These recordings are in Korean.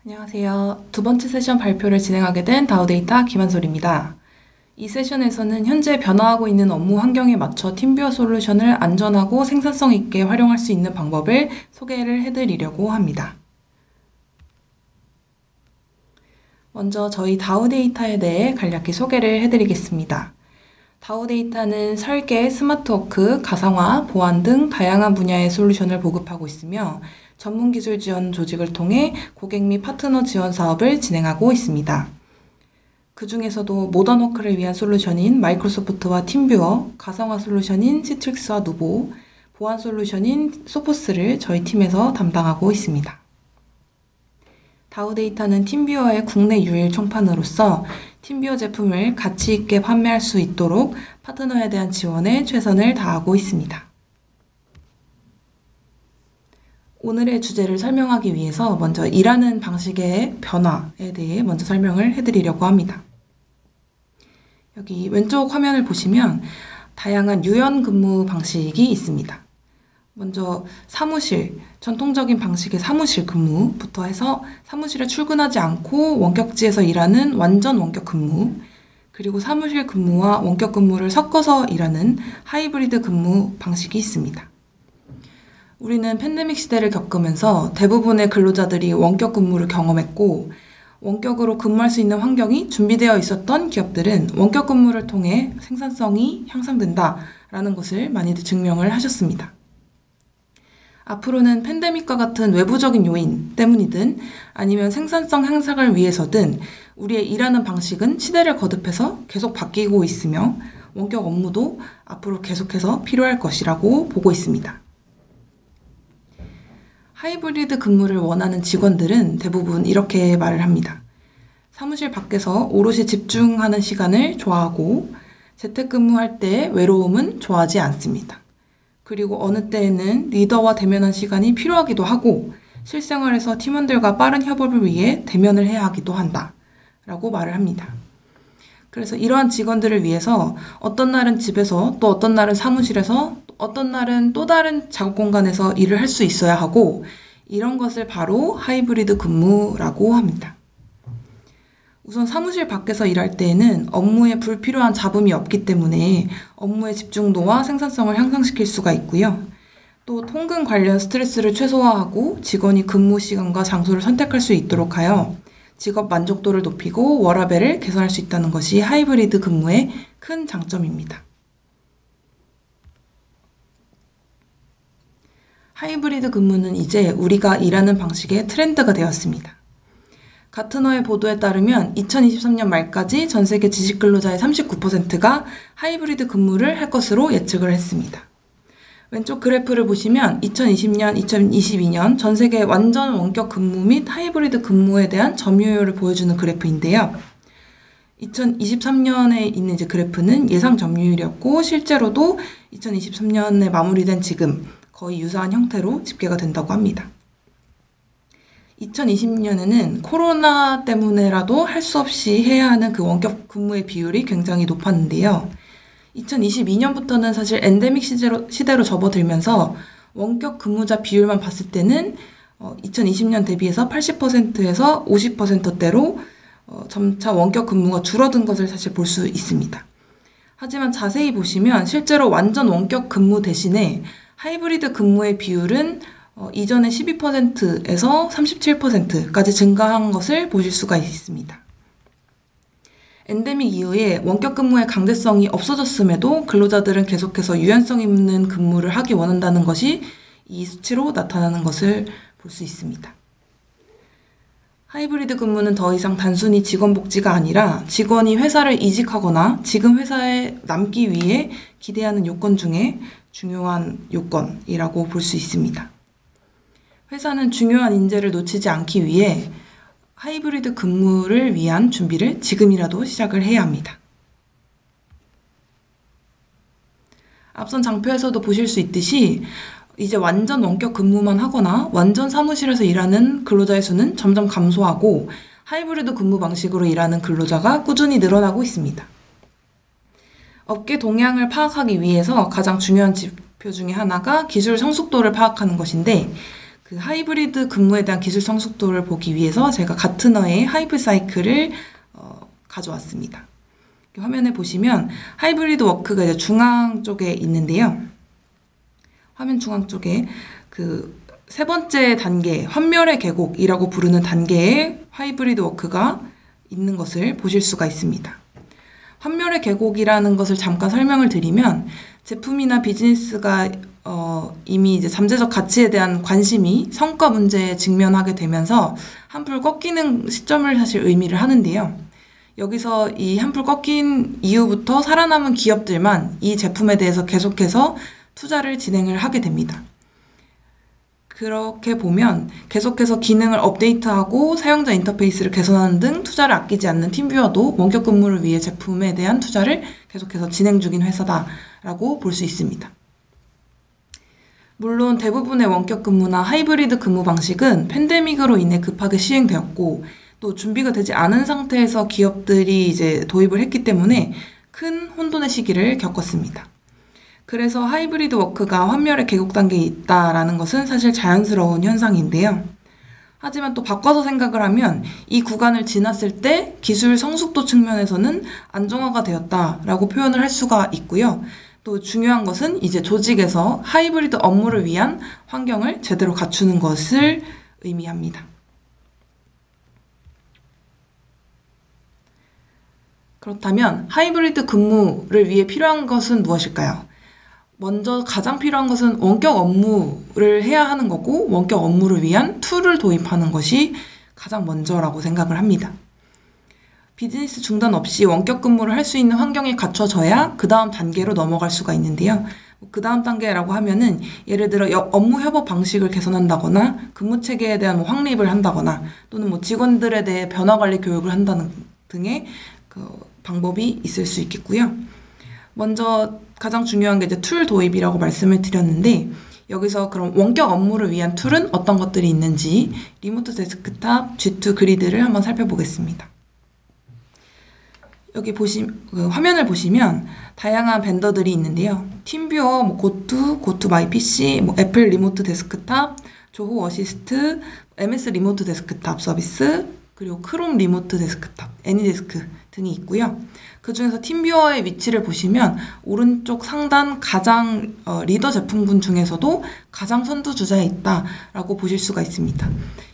안녕하세요. 두 번째 세션 발표를 진행하게 된 다우데이터 김한솔입니다. 이 세션에서는 현재 변화하고 있는 업무 환경에 맞춰 팀뷰어 솔루션을 안전하고 생산성 있게 활용할 수 있는 방법을 소개를 해드리려고 합니다. 먼저 저희 다우데이터에 대해 간략히 소개를 해드리겠습니다. 다우데이터는 설계, 스마트워크, 가상화, 보안 등 다양한 분야의 솔루션을 보급하고 있으며 전문기술 지원 조직을 통해 고객 및 파트너 지원 사업을 진행하고 있습니다. 그 중에서도 모던워크를 위한 솔루션인 마이크로소프트와 팀뷰어, 가상화 솔루션인 시트릭스와 누보, 보안 솔루션인 소포스를 저희 팀에서 담당하고 있습니다. 다우데이터는 팀뷰어의 국내 유일 총판으로서 팀뷰어 제품을 가치 있게 판매할 수 있도록 파트너에 대한 지원에 최선을 다하고 있습니다. 오늘의 주제를 설명하기 위해서 먼저 일하는 방식의 변화에 대해 먼저 설명을 해드리려고 합니다. 여기 왼쪽 화면을 보시면 다양한 유연 근무 방식이 있습니다. 먼저 사무실, 전통적인 방식의 사무실 근무부터 해서 사무실에 출근하지 않고 원격지에서 일하는 완전 원격 근무, 그리고 사무실 근무와 원격 근무를 섞어서 일하는 하이브리드 근무 방식이 있습니다. 우리는 팬데믹 시대를 겪으면서 대부분의 근로자들이 원격 근무를 경험했고, 원격으로 근무할 수 있는 환경이 준비되어 있었던 기업들은 원격 근무를 통해 생산성이 향상된다라는 것을 많이들 증명을 하셨습니다. 앞으로는 팬데믹과 같은 외부적인 요인 때문이든 아니면 생산성 향상을 위해서든 우리의 일하는 방식은 시대를 거듭해서 계속 바뀌고 있으며 원격 업무도 앞으로 계속해서 필요할 것이라고 보고 있습니다. 하이브리드 근무를 원하는 직원들은 대부분 이렇게 말을 합니다. 사무실 밖에서 오롯이 집중하는 시간을 좋아하고 재택근무할 때 외로움은 좋아하지 않습니다. 그리고 어느 때에는 리더와 대면한 시간이 필요하기도 하고 실생활에서 팀원들과 빠른 협업을 위해 대면을 해야 하기도 한다 라고 말을 합니다. 그래서 이러한 직원들을 위해서 어떤 날은 집에서 또 어떤 날은 사무실에서 어떤 날은 또 다른 작업 공간에서 일을 할 수 있어야 하고 이런 것을 바로 하이브리드 근무라고 합니다. 우선 사무실 밖에서 일할 때에는 업무에 불필요한 잡음이 없기 때문에 업무의 집중도와 생산성을 향상시킬 수가 있고요. 또 통근 관련 스트레스를 최소화하고 직원이 근무 시간과 장소를 선택할 수 있도록 하여 직업 만족도를 높이고 워라밸을 개선할 수 있다는 것이 하이브리드 근무의 큰 장점입니다. 하이브리드 근무는 이제 우리가 일하는 방식의 트렌드가 되었습니다. 가트너의 보도에 따르면 2023년 말까지 전 세계 지식 근로자의 39%가 하이브리드 근무를 할 것으로 예측을 했습니다. 왼쪽 그래프를 보시면 2020년, 2022년 전 세계 완전 원격 근무 및 하이브리드 근무에 대한 점유율을 보여주는 그래프인데요. 2023년에 있는 이제 그래프는 예상 점유율이었고 실제로도 2023년에 마무리된 지금 거의 유사한 형태로 집계가 된다고 합니다. 2020년에는 코로나 때문에라도 할 수 없이 해야 하는 그 원격 근무의 비율이 굉장히 높았는데요. 2022년부터는 사실 엔데믹 시대로 접어들면서 원격 근무자 비율만 봤을 때는 2020년 대비해서 80%에서 50%대로 점차 원격 근무가 줄어든 것을 사실 볼 수 있습니다. 하지만 자세히 보시면 실제로 완전 원격 근무 대신에 하이브리드 근무의 비율은 이전의 12%에서 37%까지 증가한 것을 보실 수가 있습니다. 엔데믹 이후에 원격 근무의 강제성이 없어졌음에도 근로자들은 계속해서 유연성 있는 근무를 하기 원한다는 것이 이 수치로 나타나는 것을 볼 수 있습니다. 하이브리드 근무는 더 이상 단순히 직원 복지가 아니라 직원이 회사를 이직하거나 지금 회사에 남기 위해 기대하는 요건 중에 중요한 요건이라고 볼 수 있습니다. 회사는 중요한 인재를 놓치지 않기 위해 하이브리드 근무를 위한 준비를 지금이라도 시작을 해야 합니다. 앞선 장표에서도 보실 수 있듯이 이제 완전 원격 근무만 하거나 완전 사무실에서 일하는 근로자의 수는 점점 감소하고 하이브리드 근무 방식으로 일하는 근로자가 꾸준히 늘어나고 있습니다. 업계 동향을 파악하기 위해서 가장 중요한 지표 중에 하나가 기술 성숙도를 파악하는 것인데 그 하이브리드 근무에 대한 기술 성숙도를 보기 위해서 제가 가트너의 하이브 사이클을 가져왔습니다. 화면에 보시면 하이브리드 워크가 이제 중앙 쪽에 있는데요. 화면 중앙 쪽에 그 세 번째 단계, 환멸의 계곡이라고 부르는 단계에 하이브리드 워크가 있는 것을 보실 수가 있습니다. 환멸의 계곡이라는 것을 잠깐 설명을 드리면 제품이나 비즈니스가 이미 이제 잠재적 가치에 대한 관심이 성과 문제에 직면하게 되면서 한풀 꺾이는 시점을 사실 의미를 하는데요. 여기서 이 한풀 꺾인 이후부터 살아남은 기업들만 이 제품에 대해서 계속해서 투자를 진행을 하게 됩니다. 그렇게 보면 계속해서 기능을 업데이트하고 사용자 인터페이스를 개선하는 등 투자를 아끼지 않는 팀뷰어도 원격 근무를 위해 제품에 대한 투자를 계속해서 진행 중인 회사다라고 볼 수 있습니다. 물론 대부분의 원격 근무나 하이브리드 근무 방식은 팬데믹으로 인해 급하게 시행되었고 또 준비가 되지 않은 상태에서 기업들이 이제 도입을 했기 때문에 큰 혼돈의 시기를 겪었습니다. 그래서 하이브리드 워크가 환멸의 계곡 단계에 있다라는 것은 사실 자연스러운 현상인데요. 하지만 또 바꿔서 생각을 하면 이 구간을 지났을 때 기술 성숙도 측면에서는 안정화가 되었다라고 표현을 할 수가 있고요. 또 중요한 것은 이제 조직에서 하이브리드 업무를 위한 환경을 제대로 갖추는 것을 의미합니다. 그렇다면 하이브리드 근무를 위해 필요한 것은 무엇일까요? 먼저 가장 필요한 것은 원격 업무를 해야 하는 거고 원격 업무를 위한 툴을 도입하는 것이 가장 먼저라고 생각을 합니다. 비즈니스 중단 없이 원격 근무를 할 수 있는 환경이 갖춰져야 그 다음 단계로 넘어갈 수가 있는데요. 그 다음 단계라고 하면은 예를 들어 업무 협업 방식을 개선한다거나 근무 체계에 대한 확립을 한다거나 또는 직원들에 대해 변화 관리 교육을 한다는 등의 그 방법이 있을 수 있겠고요. 먼저 가장 중요한 게 이제 툴 도입이라고 말씀을 드렸는데 여기서 그럼 원격 업무를 위한 툴은 어떤 것들이 있는지 리모트 데스크탑, G2 그리드를 한번 살펴보겠습니다. 여기 화면을 보시면 다양한 벤더들이 있는데요. 팀뷰어, 고투 마이 PC, 애플 리모트 데스크탑, 조호 어시스트, MS 리모트 데스크탑 서비스, 그리고 크롬 리모트 데스크탑, 애니데스크 등이 있고요. 그 중에서 팀뷰어의 위치를 보시면 오른쪽 상단 가장 리더 제품군 중에서도 가장 선두주자에 있다라고 보실 수가 있습니다.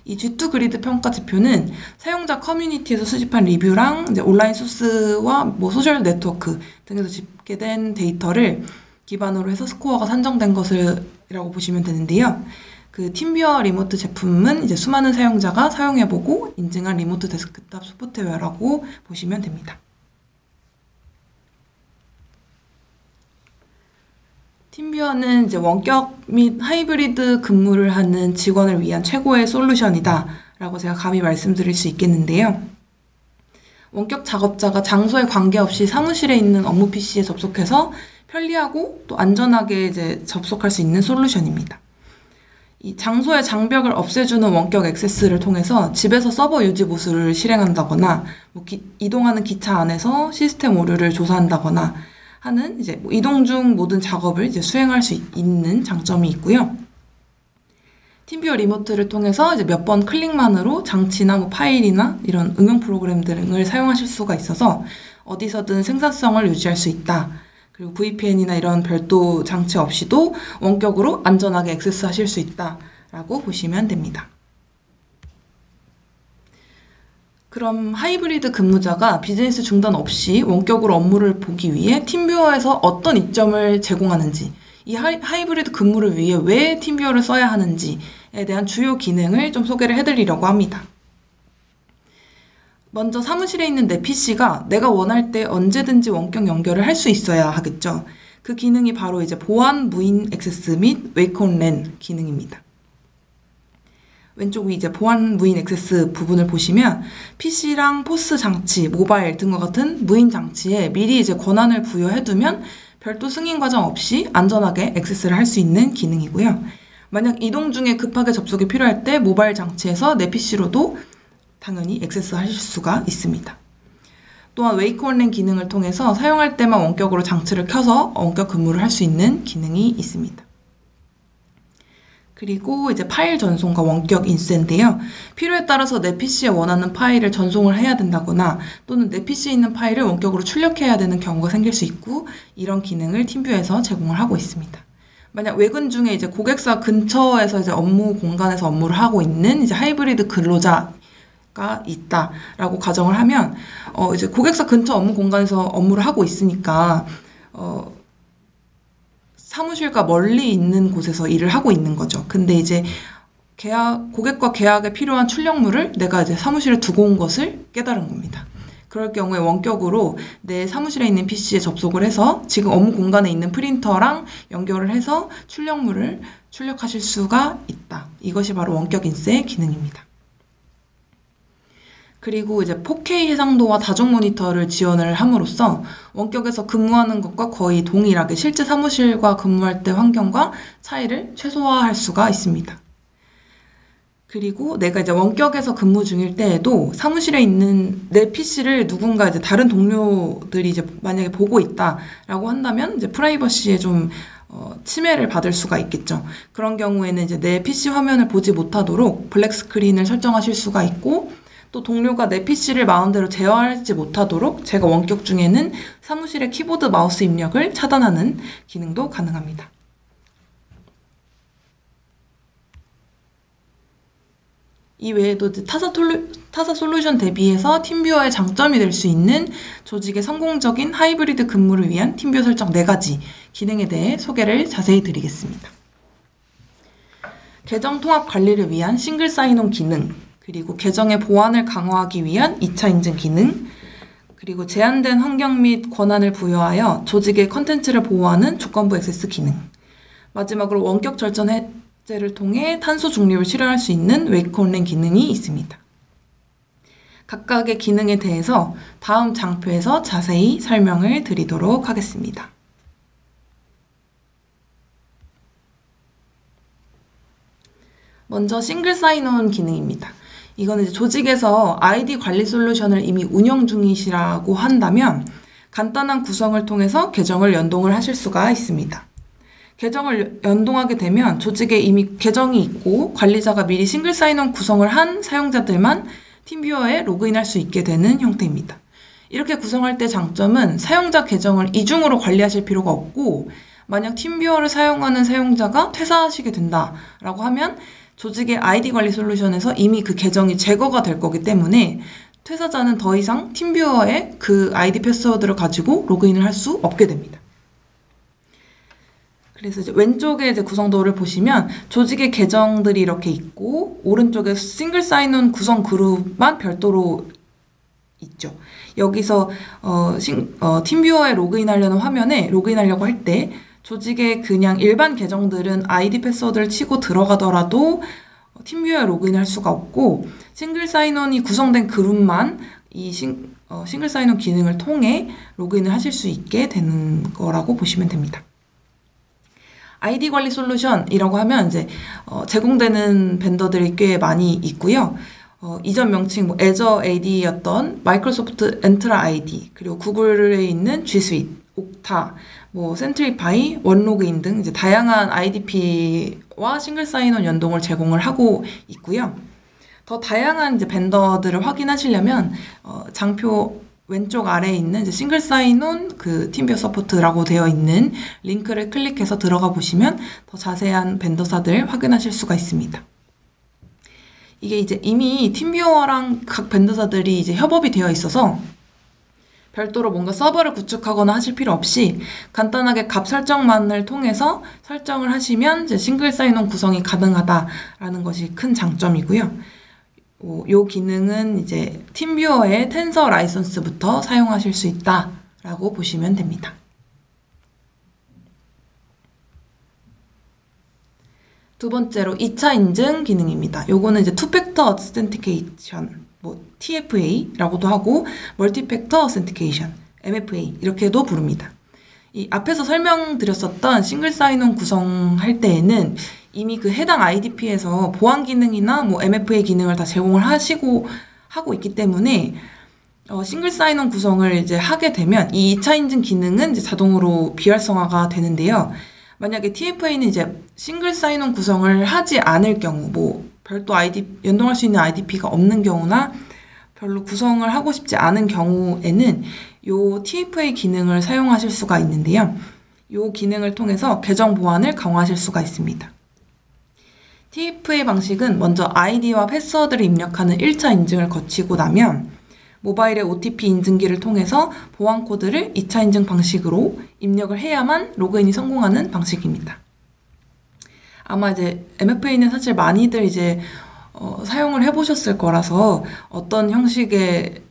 이 G2 그리드 평가 지표는 사용자 커뮤니티에서 수집한 리뷰랑 이제 온라인 소스와 소셜 네트워크 등에서 집계된 데이터를 기반으로 해서 스코어가 산정된 것이라고 보시면 되는데요. 그 팀뷰어 리모트 제품은 이제 수많은 사용자가 사용해보고 인증한 리모트 데스크탑 소프트웨어라고 보시면 됩니다. 팀뷰어는 이제 원격 및 하이브리드 근무를 하는 직원을 위한 최고의 솔루션이다 라고 제가 감히 말씀드릴 수 있겠는데요. 원격 작업자가 장소에 관계없이 사무실에 있는 업무 PC에 접속해서 편리하고 또 안전하게 이제 접속할 수 있는 솔루션입니다. 이 장소의 장벽을 없애주는 원격 액세스를 통해서 집에서 서버 유지 보수를 실행한다거나 이동하는 기차 안에서 시스템 오류를 조사한다거나 하는 이제 이동 중 모든 작업을 이제 수행할 수 있는 장점이 있고요. 팀뷰어 리모트를 통해서 이제 몇 번 클릭만으로 장치나 파일이나 이런 응용 프로그램 등을 사용하실 수가 있어서 어디서든 생산성을 유지할 수 있다. 그리고 VPN이나 이런 별도 장치 없이도 원격으로 안전하게 액세스하실 수 있다라고 보시면 됩니다. 그럼 하이브리드 근무자가 비즈니스 중단 없이 원격으로 업무를 보기 위해 팀뷰어에서 어떤 이점을 제공하는지, 이 하이브리드 근무를 위해 왜 팀뷰어를 써야 하는지에 대한 주요 기능을 좀 소개를 해드리려고 합니다. 먼저 사무실에 있는 내 PC가 내가 원할 때 언제든지 원격 연결을 할 수 있어야 하겠죠. 그 기능이 바로 이제 보안 무인 액세스 및 웨이콘 랜 기능입니다. 왼쪽 위 이제 보안 무인 액세스 부분을 보시면 PC랑 포스 장치, 모바일 등과 같은 무인 장치에 미리 이제 권한을 부여해두면 별도 승인 과정 없이 안전하게 액세스를 할 수 있는 기능이고요. 만약 이동 중에 급하게 접속이 필요할 때 모바일 장치에서 내 PC로도 당연히 액세스하실 수가 있습니다. 또한 웨이크온랜 기능을 통해서 사용할 때만 원격으로 장치를 켜서 원격 근무를 할 수 있는 기능이 있습니다. 그리고 이제 파일 전송과 원격 인쇄인데요. 필요에 따라서 내 PC에 원하는 파일을 전송을 해야 된다거나 또는 내 PC에 있는 파일을 원격으로 출력해야 되는 경우가 생길 수 있고 이런 기능을 팀뷰에서 제공을 하고 있습니다. 만약 외근 중에 이제 고객사 근처에서 이제 업무 공간에서 업무를 하고 있는 이제 하이브리드 근로자가 있다라고 가정을 하면 이제 고객사 근처 업무 공간에서 업무를 하고 있으니까 사무실과 멀리 있는 곳에서 일을 하고 있는 거죠. 근데 이제 고객과 계약에 필요한 출력물을 내가 이제 사무실에 두고 온 것을 깨달은 겁니다. 그럴 경우에 원격으로 내 사무실에 있는 PC에 접속을 해서 지금 업무 공간에 있는 프린터랑 연결을 해서 출력물을 출력하실 수가 있다. 이것이 바로 원격 인쇄 기능입니다. 그리고 이제 4K 해상도와 다중 모니터를 지원을 함으로써 원격에서 근무하는 것과 거의 동일하게 실제 사무실과 근무할 때 환경과 차이를 최소화할 수가 있습니다. 그리고 내가 이제 원격에서 근무 중일 때에도 사무실에 있는 내 PC를 누군가 이제 다른 동료들이 이제 만약에 보고 있다라고 한다면 이제 프라이버시에 좀 침해를 받을 수가 있겠죠. 그런 경우에는 이제 내 PC 화면을 보지 못하도록 블랙 스크린을 설정하실 수가 있고 또 동료가 내 PC를 마음대로 제어하지 못하도록 제가 원격 중에는 사무실의 키보드 마우스 입력을 차단하는 기능도 가능합니다. 이 외에도 타사 솔루션 대비해서 팀뷰어의 장점이 될 수 있는 조직의 성공적인 하이브리드 근무를 위한 팀뷰어 설정 4가지 기능에 대해 소개를 자세히 드리겠습니다. 계정 통합 관리를 위한 싱글 사인온 기능, 그리고 계정의 보안을 강화하기 위한 2차 인증 기능, 그리고 제한된 환경 및 권한을 부여하여 조직의 컨텐츠를 보호하는 조건부 액세스 기능, 마지막으로 원격 절전 해제를 통해 탄소 중립을 실현할 수 있는 웨이크 온랜 기능이 있습니다. 각각의 기능에 대해서 다음 장표에서 자세히 설명을 드리도록 하겠습니다. 먼저 싱글 사인온 기능입니다. 이거는 이제 조직에서 아이디 관리 솔루션을 이미 운영 중이시라고 한다면 간단한 구성을 통해서 계정을 연동을 하실 수가 있습니다. 계정을 연동하게 되면 조직에 이미 계정이 있고 관리자가 미리 싱글 사인온 구성을 한 사용자들만 팀뷰어에 로그인할 수 있게 되는 형태입니다. 이렇게 구성할 때 장점은 사용자 계정을 이중으로 관리하실 필요가 없고 만약 팀뷰어를 사용하는 사용자가 퇴사하시게 된다라고 하면 조직의 아이디 관리 솔루션에서 이미 그 계정이 제거가 될 거기 때문에 퇴사자는 더 이상 팀뷰어에 그 아이디 패스워드를 가지고 로그인을 할 수 없게 됩니다. 그래서 이제 왼쪽에 이제 구성도를 보시면 조직의 계정들이 이렇게 있고 오른쪽에 싱글 사인온 구성 그룹만 별도로 있죠. 여기서 팀뷰어에 로그인하려는 화면에 로그인하려고 할 때 조직의 그냥 일반 계정들은 아이디 패스워드를 치고 들어가더라도 팀뷰어에 로그인할 수가 없고 싱글 사인온이 구성된 그룹만 이 싱글 사인온 기능을 통해 로그인을 하실 수 있게 되는 거라고 보시면 됩니다. 아이디 관리 솔루션이라고 하면 이제 제공되는 벤더들이 꽤 많이 있고요. 이전 명칭 애저 AD였던 마이크로소프트 엔트라 아이디, 그리고 구글에 있는 G Suite, 옥타, 센트리파이, 원로그인 등 이제 다양한 IDP와 싱글 사인온 연동을 제공을 하고 있고요. 더 다양한 이제 벤더들을 확인하시려면 장표 왼쪽 아래에 있는 이제 싱글 사인온 그 팀뷰어 서포트라고 되어 있는 링크를 클릭해서 들어가 보시면 더 자세한 벤더사들 확인하실 수가 있습니다. 이게 이제 이미 팀뷰어랑 각 벤더사들이 이제 협업이 되어 있어서 별도로 뭔가 서버를 구축하거나 하실 필요 없이 간단하게 값 설정만을 통해서 설정을 하시면 이제 싱글 사인온 구성이 가능하다라는 것이 큰 장점이고요. 이 기능은 이제 팀뷰어의 텐서 라이선스부터 사용하실 수 있다라고 보시면 됩니다. 두 번째로 2차 인증 기능입니다. 요거는 이제 투팩터 어센티케이션, TFA라고도 하고 멀티팩터 어센티케이션, MFA 이렇게도 부릅니다. 이 앞에서 설명드렸었던 싱글 사인온 구성할 때에는 이미 그 해당 IDP에서 보안 기능이나 MFA 기능을 다 제공을 하고 있기 때문에 싱글 사인온 구성을 이제 하게 되면 이 2차 인증 기능은 이제 자동으로 비활성화가 되는데요. 만약에 TFA는 이제 싱글 사인온 구성을 하지 않을 경우, 뭐 별도 연동할 수 있는 IDP가 없는 경우나 별로 구성을 하고 싶지 않은 경우에는 요 TFA 기능을 사용하실 수가 있는데요. 요 기능을 통해서 계정 보안을 강화하실 수가 있습니다. TFA 방식은 먼저 아이디와 패스워드를 입력하는 1차 인증을 거치고 나면 모바일의 OTP 인증기를 통해서 보안 코드를 2차 인증 방식으로 입력을 해야만 로그인이 성공하는 방식입니다. 아마 이제 MFA는 사실 많이들 이제 사용을 해보셨을 거라서 어떤 형식의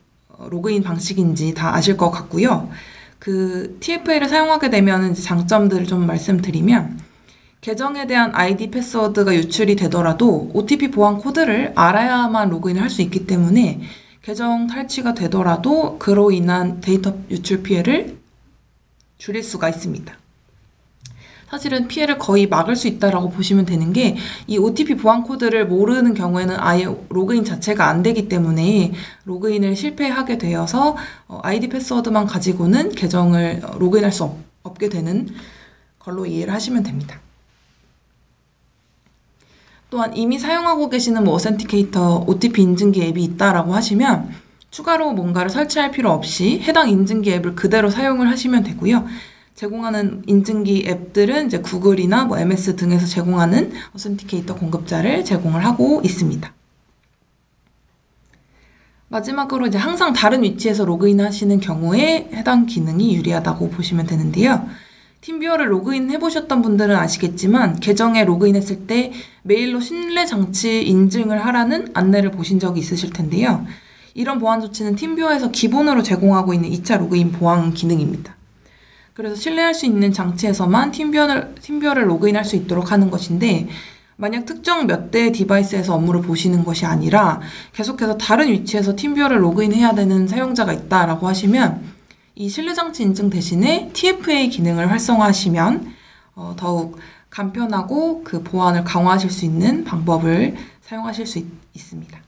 로그인 방식인지 다 아실 것 같고요. 그 TFA를 사용하게 되면 장점들을 좀 말씀드리면 계정에 대한 아이디 패스워드가 유출이 되더라도 OTP 보안 코드를 알아야만 로그인을 할 수 있기 때문에 계정 탈취가 되더라도 그로 인한 데이터 유출 피해를 줄일 수가 있습니다. 사실은 피해를 거의 막을 수 있다라고 보시면 되는 게 이 OTP 보안 코드를 모르는 경우에는 아예 로그인 자체가 안 되기 때문에 로그인을 실패하게 되어서 아이디 패스워드만 가지고는 계정을 로그인할 수 없게 되는 걸로 이해를 하시면 됩니다. 또한 이미 사용하고 계시는 어센티케이터 OTP 인증기 앱이 있다라고 하시면 추가로 뭔가를 설치할 필요 없이 해당 인증기 앱을 그대로 사용을 하시면 되고요. 제공하는 인증기 앱들은 이제 구글이나 MS 등에서 제공하는 어센티케이터 공급자를 제공을 하고 있습니다. 마지막으로 이제 항상 다른 위치에서 로그인 하시는 경우에 해당 기능이 유리하다고 보시면 되는데요. 팀뷰어를 로그인 해보셨던 분들은 아시겠지만 계정에 로그인했을 때 메일로 신뢰 장치 인증을 하라는 안내를 보신 적이 있으실 텐데요. 이런 보안 조치는 팀뷰어에서 기본으로 제공하고 있는 2차 로그인 보안 기능입니다. 그래서 신뢰할 수 있는 장치에서만 팀뷰어를 로그인할 수 있도록 하는 것인데 만약 특정 몇 대의 디바이스에서 업무를 보시는 것이 아니라 계속해서 다른 위치에서 팀뷰어를 로그인해야 되는 사용자가 있다라고 하시면 이 신뢰장치 인증 대신에 TFA 기능을 활성화하시면 더욱 간편하고 그 보안을 강화하실 수 있는 방법을 사용하실 수 있습니다.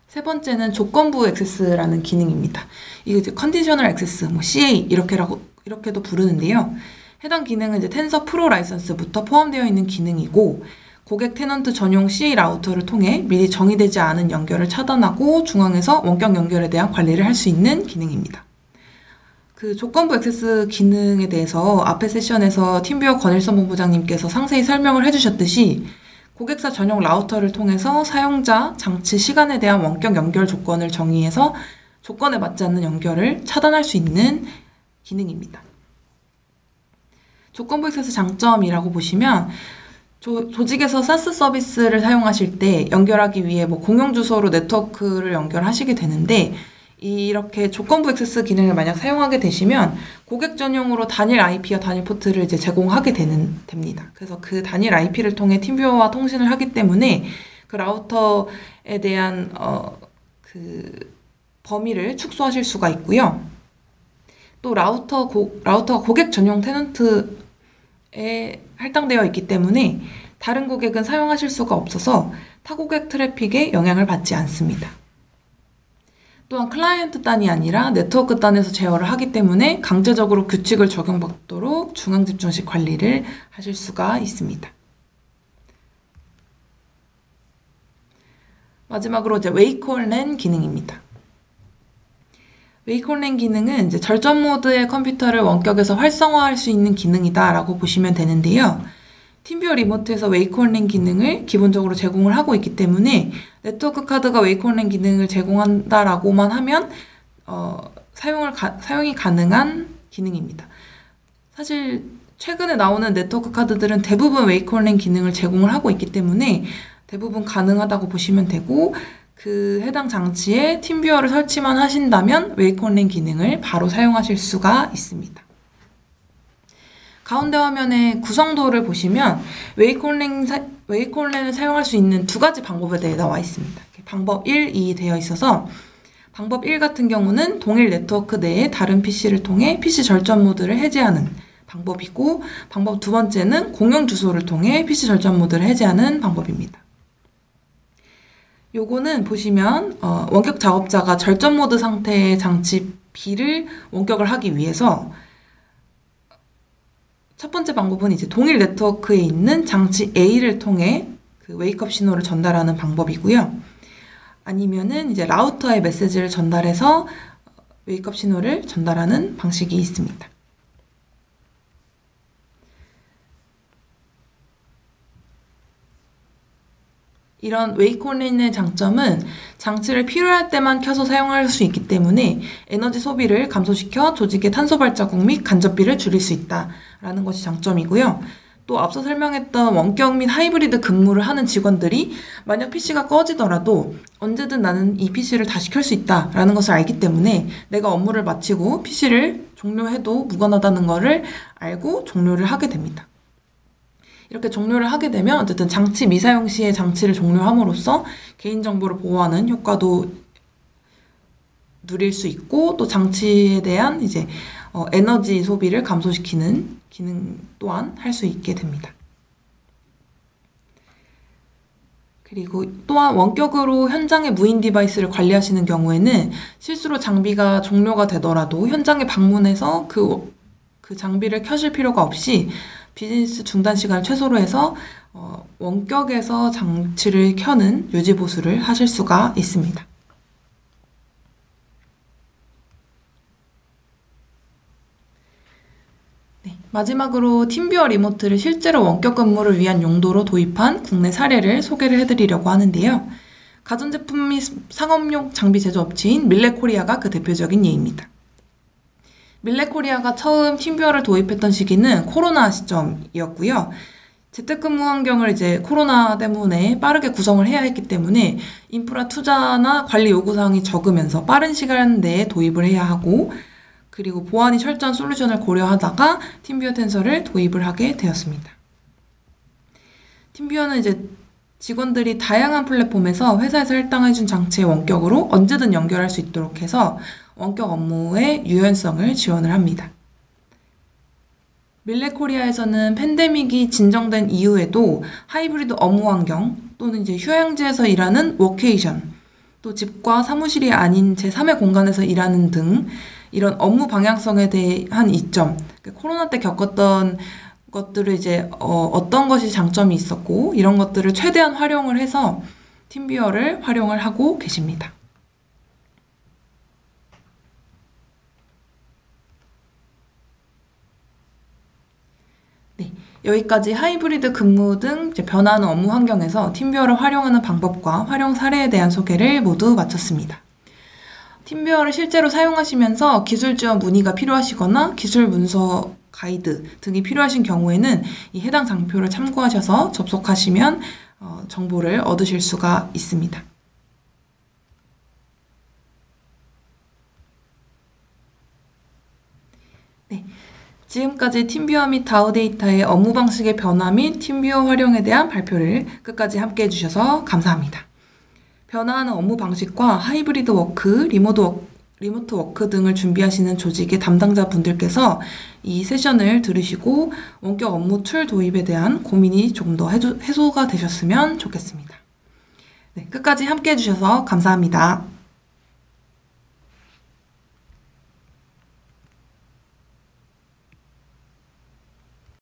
세 번째는 조건부 액세스라는 기능입니다. 이게 이제 컨디셔널 액세스, CA 이렇게도 부르는데요. 해당 기능은 이제 텐서 프로 라이선스부터 포함되어 있는 기능이고 고객 테넌트 전용 CA 라우터를 통해 미리 정의되지 않은 연결을 차단하고 중앙에서 원격 연결에 대한 관리를 할 수 있는 기능입니다. 그 조건부 액세스 기능에 대해서 앞의 세션에서 팀뷰어 권일선 본부장님께서 상세히 설명을 해주셨듯이 고객사 전용 라우터를 통해서 사용자, 장치, 시간에 대한 원격 연결 조건을 정의해서 조건에 맞지 않는 연결을 차단할 수 있는 기능입니다. 조건부 액세스 장점이라고 보시면 조직에서 SaaS 서비스를 사용하실 때 연결하기 위해 공용 주소로 네트워크를 연결하시게 되는데 이렇게 조건부 액세스 기능을 만약 사용하게 되시면 고객 전용으로 단일 IP와 단일 포트를 이제 제공하게 됩니다. 그래서 그 단일 IP를 통해 팀뷰어와 통신을 하기 때문에 그 라우터에 대한 그 범위를 축소하실 수가 있고요. 또 라우터가 고객 전용 테넌트에 할당되어 있기 때문에 다른 고객은 사용하실 수가 없어서 타 고객 트래픽에 영향을 받지 않습니다. 또한 클라이언트 단이 아니라 네트워크 단에서 제어를 하기 때문에 강제적으로 규칙을 적용받도록 중앙 집중식 관리를 하실 수가 있습니다. 마지막으로 이제 웨이콜랜 기능입니다. 웨이콜랜 기능은 이제 절전 모드의 컴퓨터를 원격에서 활성화할 수 있는 기능이다라고 보시면 되는데요. 팀뷰어 리모트에서 웨이콜랜 기능을 기본적으로 제공을 하고 있기 때문에 네트워크 카드가 웨이콜랜 기능을 제공한다라고만 하면 사용이 가능한 기능입니다. 사실 최근에 나오는 네트워크 카드들은 대부분 웨이콜랜 기능을 제공을 하고 있기 때문에 대부분 가능하다고 보시면 되고 그 해당 장치에 팀뷰어를 설치만 하신다면 웨이콜랜 기능을 바로 사용하실 수가 있습니다. 가운데 화면의 구성도를 보시면 웨이콜랜을 사용할 수 있는 두 가지 방법에 대해 나와 있습니다. 방법 1, 2 되어 있어서 방법 1 같은 경우는 동일 네트워크 내에 다른 PC를 통해 PC 절전 모드를 해제하는 방법이고 방법 두 번째는 공용 주소를 통해 PC 절전 모드를 해제하는 방법입니다. 요거는 보시면 원격 작업자가 절전 모드 상태의 장치 B를 원격을 하기 위해서 첫 번째 방법은 이제 동일 네트워크에 있는 장치 A를 통해 그 웨이크업 신호를 전달하는 방법이고요. 아니면은 이제 라우터에 메시지를 전달해서 웨이크업 신호를 전달하는 방식이 있습니다. 이런 웨이크온의 장점은 장치를 필요할 때만 켜서 사용할 수 있기 때문에 에너지 소비를 감소시켜 조직의 탄소 발자국 및 간접비를 줄일 수 있다라는 것이 장점이고요. 또 앞서 설명했던 원격 및 하이브리드 근무를 하는 직원들이 만약 PC가 꺼지더라도 언제든 나는 이 PC를 다시 켤 수 있다라는 것을 알기 때문에 내가 업무를 마치고 PC를 종료해도 무관하다는 것을 알고 종료를 하게 됩니다. 이렇게 종료를 하게 되면 어쨌든 장치 미사용 시에 장치를 종료함으로써 개인정보를 보호하는 효과도 누릴 수 있고 또 장치에 대한 이제 에너지 소비를 감소시키는 기능 또한 할 수 있게 됩니다. 그리고 또한 원격으로 현장의 무인 디바이스를 관리하시는 경우에는 실수로 장비가 종료가 되더라도 현장에 방문해서 그 장비를 켜실 필요가 없이 비즈니스 중단 시간을 최소로 해서 원격에서 장치를 켜는 유지 보수를 하실 수가 있습니다. 네, 마지막으로 팀뷰어 리모트를 실제로 원격 근무를 위한 용도로 도입한 국내 사례를 소개를 해드리려고 하는데요. 가전제품 및 상업용 장비 제조업체인 밀레코리아가 그 대표적인 예입니다. 밀레코리아가 처음 팀뷰어를 도입했던 시기는 코로나 시점이었고요. 재택근무 환경을 이제 코로나 때문에 빠르게 구성을 해야 했기 때문에 인프라 투자나 관리 요구사항이 적으면서 빠른 시간 내에 도입을 해야 하고 그리고 보안이 철저한 솔루션을 고려하다가 팀뷰어 텐서를 도입을 하게 되었습니다. 팀뷰어는 이제 직원들이 다양한 플랫폼에서 회사에서 할당해준 장치의 원격으로 언제든 연결할 수 있도록 해서 원격 업무의 유연성을 지원을 합니다. 밀레코리아에서는 팬데믹이 진정된 이후에도 하이브리드 업무 환경 또는 이제 휴양지에서 일하는 워케이션 또 집과 사무실이 아닌 제3의 공간에서 일하는 등 이런 업무 방향성에 대한 이점, 코로나 때 겪었던 것들을 이제 어떤 것이 장점이 있었고 이런 것들을 최대한 활용을 해서 팀뷰어를 활용을 하고 계십니다. 네, 여기까지 하이브리드 근무 등 이제 변화하는 업무 환경에서 팀뷰어를 활용하는 방법과 활용 사례에 대한 소개를 모두 마쳤습니다. 팀뷰어를 실제로 사용하시면서 기술 지원 문의가 필요하시거나 기술 문서 가이드 등이 필요하신 경우에는 이 해당 장표를 참고하셔서 접속하시면 정보를 얻으실 수가 있습니다. 네, 지금까지 팀뷰어 및 다우데이터의 업무 방식의 변화 및 팀뷰어 활용에 대한 발표를 끝까지 함께 해주셔서 감사합니다. 변화하는 업무 방식과 하이브리드 워크, 리모트 워크 등을 준비하시는 조직의 담당자분들께서 이 세션을 들으시고 원격 업무 툴 도입에 대한 고민이 조금 더 해소가 되셨으면 좋겠습니다. 네, 끝까지 함께 해주셔서 감사합니다.